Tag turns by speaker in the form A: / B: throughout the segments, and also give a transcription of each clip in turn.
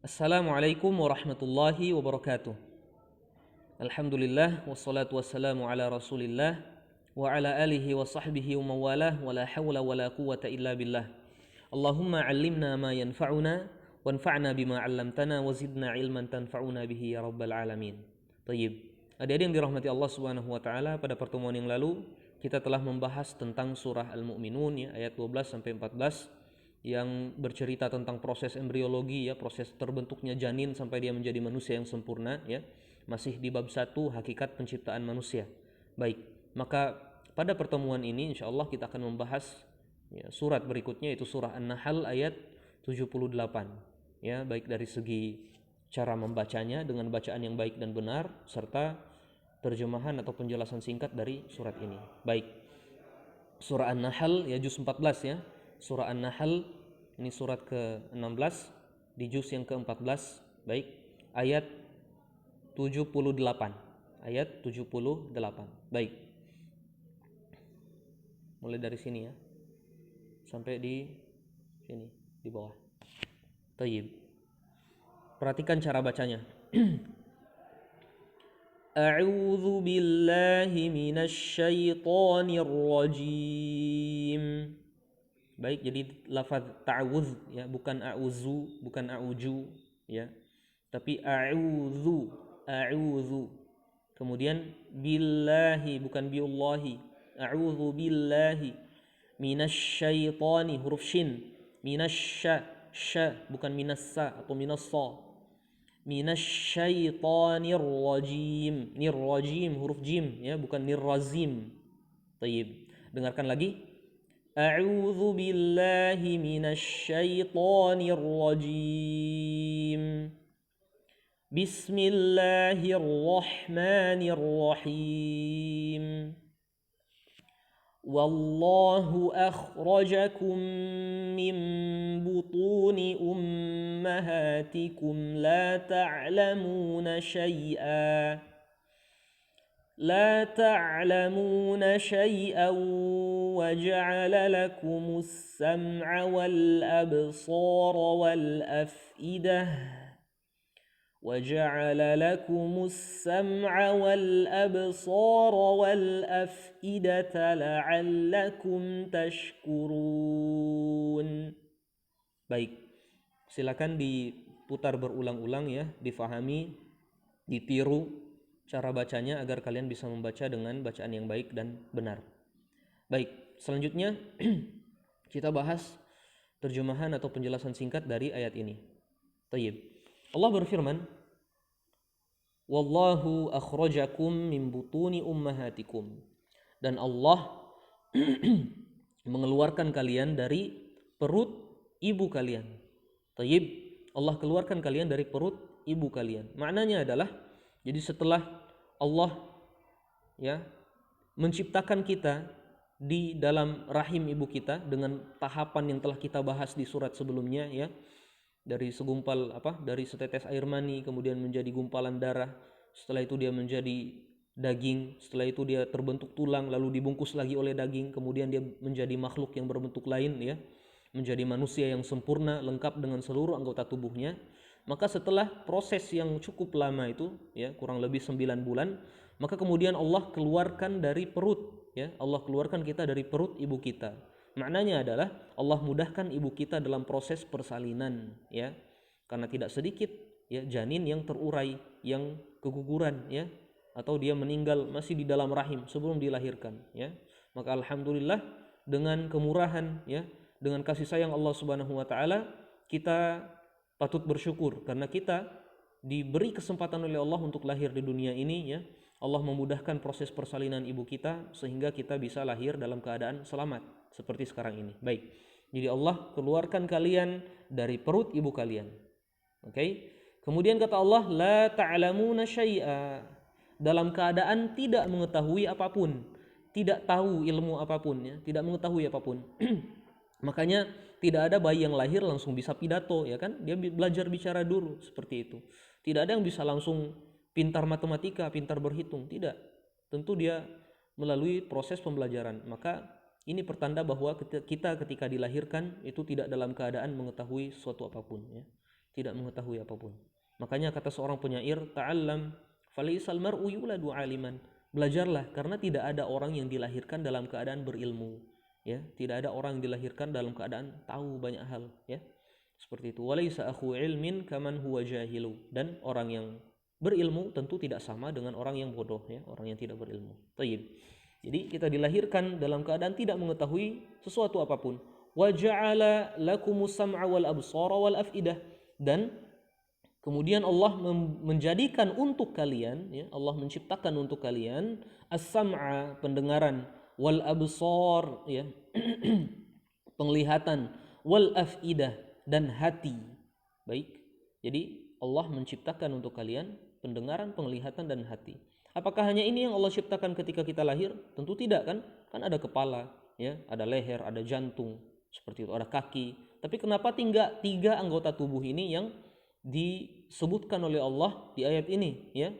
A: Assalamualaikum warahmatullahi wabarakatuh. Alhamdulillah wassalatu wassalamu ala Rasulillah wa ala alihi wa sahbihi wa mawalah wa la hawla wa la quwwata illa billah. Allahumma 'allimna ma yanfa'una wanfa'na bima 'allamtana wa zidna ilman tanfa'una bihi ya rabbal alamin. Tayyib. Adik-adik yang dirahmati Allah Subhanahu wa taala, pada pertemuan yang lalu kita telah membahas tentang surah Al-Mu'minun ya, ayat 12 sampai 14 yang bercerita tentang proses embriologi ya, proses terbentuknya janin sampai dia menjadi manusia yang sempurna ya. Masih di bab 1 hakikat penciptaan manusia. Baik, maka pada pertemuan ini insyaallah kita akan membahas ya, surat berikutnya, yaitu surah An-Nahl ayat 78 ya, baik dari segi cara membacanya dengan bacaan yang baik dan benar serta terjemahan atau penjelasan singkat dari surat ini. Baik, surah An-Nahl ya, juz 14 ya. Surah An-Nahl ini surat ke-16 di juz yang ke-14, baik, ayat 78. Ayat 78. Baik. Mulai dari sini ya. Sampai di sini, di bawah. Tayyib. Perhatikan cara bacanya. A'udzu billahi minasy syaithanir rajim. Baik, jadi lafaz ta'awudz ya, bukan a'udzu, bukan a'uju ya. Tapi a'udzu. Kemudian billahi, bukan biullahi. A'udzu billahi minasy syaitani, huruf shin. Minasy sya, bukan minassa atau minassa. Minasyaitonir rajim. Nir rajim huruf jim ya, bukan nir razim. Tayyib. Dengarkan lagi. A'udzu billahi minasyaitonir rajim. Bismillahirrahmanirrahim. Wallahu akhrajakum min butuni ummahatikum la ta'lamuna syai'a wa ja'ala lakumus sam'a wal absara wal af'idah وجعل لكم السمع والأبصار والأفئدة لعلكم تشكرون. Baik, silakan diputar berulang-ulang ya, difahami, ditiru cara bacanya agar kalian bisa membaca dengan bacaan yang baik dan benar. Baik, selanjutnya kita bahas terjemahan atau penjelasan singkat dari ayat ini. Tayyib. Allah berfirman, Wallahu akhrajakum min butuni ummahatikum. Dan Allah mengeluarkan kalian dari perut ibu kalian. Tayyib, Allah keluarkan kalian dari perut ibu kalian. Maknanya adalah, jadi setelah Allah ya menciptakan kita di dalam rahim ibu kita dengan tahapan yang telah kita bahas di surat sebelumnya ya, dari dari setetes air mani kemudian menjadi gumpalan darah, setelah itu dia menjadi daging, setelah itu dia terbentuk tulang lalu dibungkus lagi oleh daging, kemudian dia menjadi makhluk yang berbentuk lain ya, menjadi manusia yang sempurna lengkap dengan seluruh anggota tubuhnya. Maka setelah proses yang cukup lama itu ya, kurang lebih 9 bulan, maka kemudian Allah keluarkan dari perut ya, Allah keluarkan kita dari perut ibu kita. Maknanya adalah Allah mudahkan ibu kita dalam proses persalinan ya, karena tidak sedikit ya janin yang terurai, yang keguguran ya, atau dia meninggal masih di dalam rahim sebelum dilahirkan ya. Maka alhamdulillah dengan kemurahan ya, dengan kasih sayang Allah Subhanahu wa taala, kita patut bersyukur karena kita diberi kesempatan oleh Allah untuk lahir di dunia ini ya. Allah memudahkan proses persalinan ibu kita sehingga kita bisa lahir dalam keadaan selamat seperti sekarang ini. Baik. Jadi Allah keluarkan kalian dari perut ibu kalian. Oke. Kemudian kata Allah, la ta'lamuna syai'a, dalam keadaan tidak mengetahui apapun, tidak tahu ilmu apapun ya, tidak mengetahui apapun. Makanya tidak ada bayi yang lahir langsung bisa pidato ya kan? Dia belajar bicara dulu seperti itu. Tidak ada yang bisa langsung pintar matematika, pintar berhitung, tidak. Tentu dia melalui proses pembelajaran. Maka ini pertanda bahwa kita ketika dilahirkan itu tidak dalam keadaan mengetahui sesuatu apapun ya. tidak mengetahui apapun. Makanya kata seorang penyair, ta'allam falaisal mar'u yuladu aliman. Belajarlah karena tidak ada orang yang dilahirkan dalam keadaan berilmu. Ya, tidak ada orang yang dilahirkan dalam keadaan tahu banyak hal, ya. Seperti itu. Walaisa akhu ilmin kaman huwa jahilu. Dan orang yang berilmu tentu tidak sama dengan orang yang bodoh, ya, orang yang tidak berilmu. Tayyib. Jadi kita dilahirkan dalam keadaan tidak mengetahui sesuatu apapun. Wa ja'ala lakumus sam'a wal absara wal afidah. Dan kemudian Allah menjadikan untuk kalian, ya, Allah menciptakan untuk kalian as-sam'a, pendengaran, wal absar, ya, penglihatan, wal afidah, dan hati. Baik. Jadi Allah menciptakan untuk kalian pendengaran, penglihatan, dan hati. Apakah hanya ini yang Allah ciptakan ketika kita lahir? Tentu tidak, kan? Kan ada kepala, ya, ada leher, ada jantung, seperti itu, ada kaki. Tapi kenapa tiga anggota tubuh ini yang disebutkan oleh Allah di ayat ini, ya?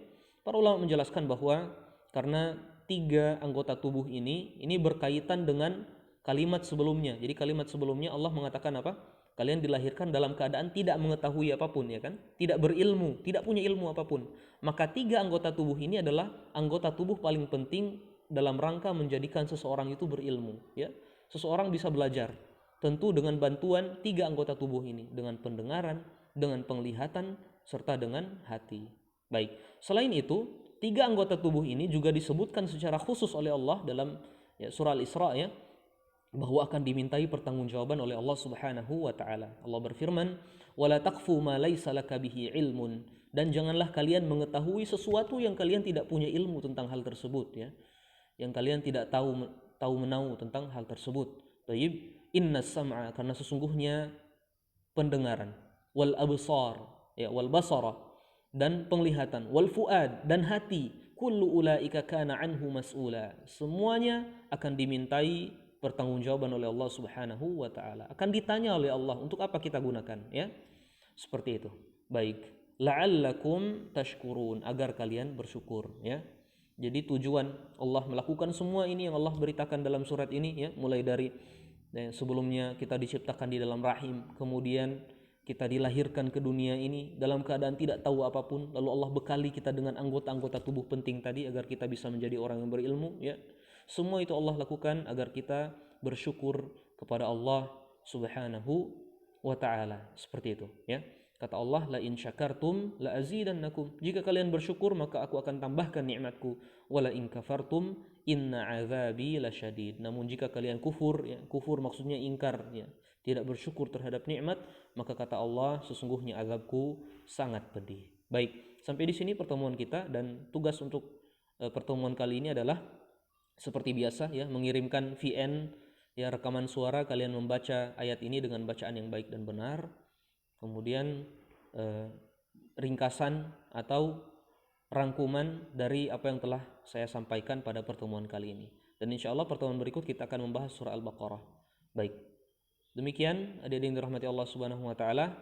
A: Para ulama menjelaskan bahwa karena tiga anggota tubuh ini berkaitan dengan kalimat sebelumnya. Jadi kalimat sebelumnya Allah mengatakan apa? Kalian dilahirkan dalam keadaan tidak mengetahui apapun, ya kan? Tidak berilmu, tidak punya ilmu apapun. Maka tiga anggota tubuh ini adalah anggota tubuh paling penting dalam rangka menjadikan seseorang itu berilmu, ya. Seseorang bisa belajar tentu dengan bantuan tiga anggota tubuh ini, dengan pendengaran, dengan penglihatan, serta dengan hati. Baik. Selain itu, tiga anggota tubuh ini juga disebutkan secara khusus oleh Allah dalam, ya, surah Al-Isra, ya, bahwa akan dimintai pertanggungjawaban oleh Allah Subhanahu wa taala. Allah berfirman, "Wala taqfu ma laisa laka bihi ilmun." Dan janganlah kalian mengetahui sesuatu yang kalian tidak punya ilmu tentang hal tersebut, ya. Yang kalian tidak tahu menahu tentang hal tersebut. Tayyib, innas sam'a, karena sesungguhnya pendengaran, wal absar, ya, wal basara, dan penglihatan, wal fuad, dan hati, kullu ulaika kana anhu mas'ula. Semuanya akan dimintai pertanggungjawaban oleh Allah Subhanahu wa taala. Akan ditanya oleh Allah untuk apa kita gunakan, ya. Seperti itu. Baik. La'allakum tashkurun, agar kalian bersyukur, ya. Jadi tujuan Allah melakukan semua ini yang Allah beritakan dalam surat ini, ya, mulai dari sebelumnya kita diciptakan di dalam rahim, kemudian kita dilahirkan ke dunia ini dalam keadaan tidak tahu apapun, lalu Allah bekali kita dengan anggota-anggota tubuh penting tadi agar kita bisa menjadi orang yang berilmu, ya. Semua itu Allah lakukan agar kita bersyukur kepada Allah Subhanahu wa taala. Seperti itu, ya. Kata Allah, la in syakartum la azidannakum. Jika kalian bersyukur maka aku akan tambahkan nikmatku. Wala in kafartum inna azabi lasyadid. Namun jika kalian kufur, ya, kufur maksudnya ingkar, ya, tidak bersyukur terhadap nikmat, maka kata Allah, sesungguhnya azabku sangat pedih. Baik, sampai di sini pertemuan kita, dan tugas untuk pertemuan kali ini adalah seperti biasa, ya, mengirimkan VN, ya, rekaman suara kalian membaca ayat ini dengan bacaan yang baik dan benar. Kemudian ringkasan atau rangkuman dari apa yang telah saya sampaikan pada pertemuan kali ini. Dan insya Allah pertemuan berikut kita akan membahas surah Al-Baqarah. Baik, demikian adik-adik yang dirahmati Allah Subhanahu wa taala.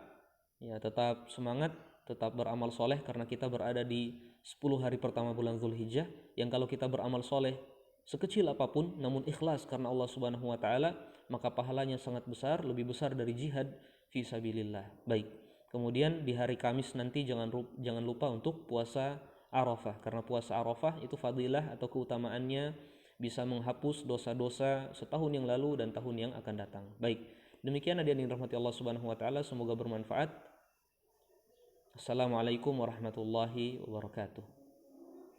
A: Ya, tetap semangat, tetap beramal soleh, karena kita berada di 10 hari pertama bulan Zulhijjah, yang kalau kita beramal soleh sekecil apapun namun ikhlas karena Allah Subhanahu wa taala, maka pahalanya sangat besar, lebih besar dari jihad fi sabilillah. Baik. Kemudian di hari Kamis nanti jangan lupa untuk puasa Arafah, karena puasa Arafah itu fadilah atau keutamaannya bisa menghapus dosa-dosa setahun yang lalu dan tahun yang akan datang. Baik. Demikian hadirin yang dirahmati Allah Subhanahu wa taala, semoga bermanfaat. Assalamualaikum warahmatullahi wabarakatuh.